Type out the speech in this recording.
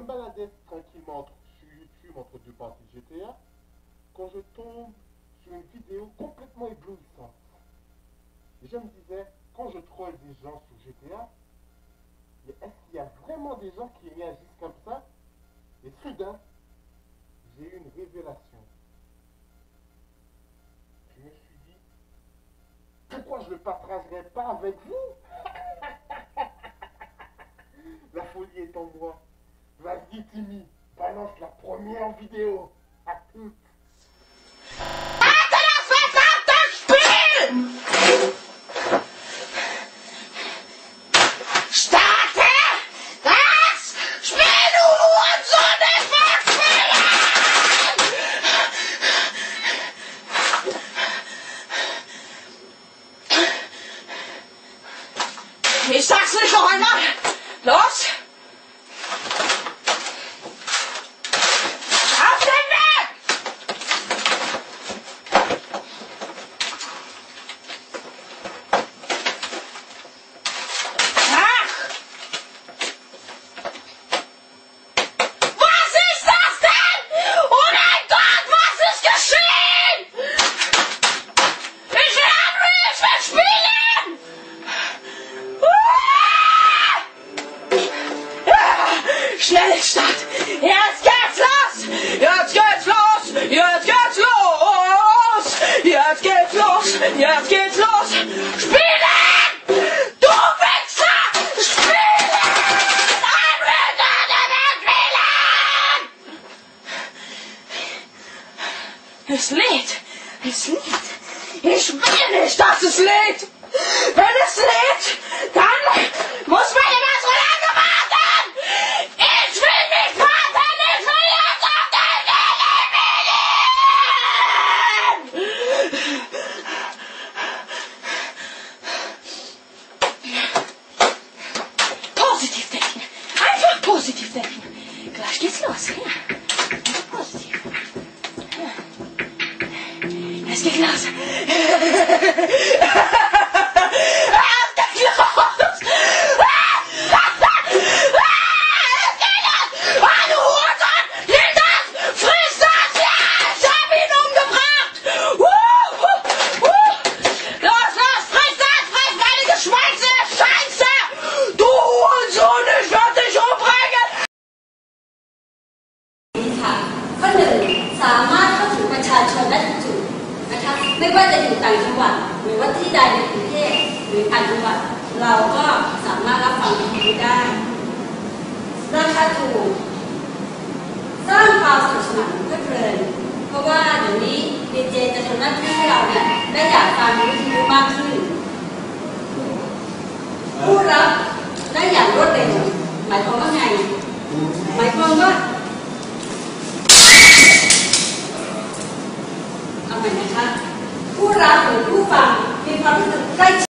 me baladais tranquillement sur YouTube entre deux parties de GTA quand je tombe sur une vidéo complètement éblouissante. Et je me disais, quand je troll des gens sur GTA, mais est-ce qu'il y a vraiment des gens qui réagissent comme ça? Et soudain, j'ai eu une révélation. Je me suis dit, pourquoi je ne le partagerais pas avec vous? La folie est en moi. Vas-y Timmy, balance la première vidéo. À toutes. Ich sag's nicht noch einmal! Los! Auf den Weg! Ach! Was ist das denn? Oh mein Gott, was ist geschehen? Ich will spielen! Schnell Stadt! Jetzt geht's los! Jetzt geht's los! Jetzt geht's los! Jetzt geht's los! Jetzt geht's los! Spielen! Du Wichser! Spielen! Ein Wichser, der wird spielen! Es lädt! Es lädt! Ich will nicht, dass es lädt! Wenn es lädt, dann muss man immer so lange warten! Ich will nicht warten! Ich will jetzt auf den Positiv denken! Einfach positiv denken! Gleich geht's los! Ja. Einfach positiv! Ja. Es geht los!ข้อหนึ่งสามารถเข้าถึงประชาชนได้ทุกจุดนะคะไม่ว่าจะอยู่ต่างจังหวัดหรือว่าที่ใดในกรุงเทพหรือต่างจังหวัดเราก็สามารถรับฟังวิทยุได้ราคาถูกสร้างความสนุกสนานเพลิดเพลินเพราะว่าเดี๋ยวนี้ดีเจจะทำหน้าที่ให้เราเนี่ยได้อยากฟังวิทยุมากขึ้นผู้รับได้อย่างรวดเร็วหมายความว่าไงหมายความว่าเอาใหม่นะคะผู้รับหรือผู้ฟังมีความรู้สึกใกล้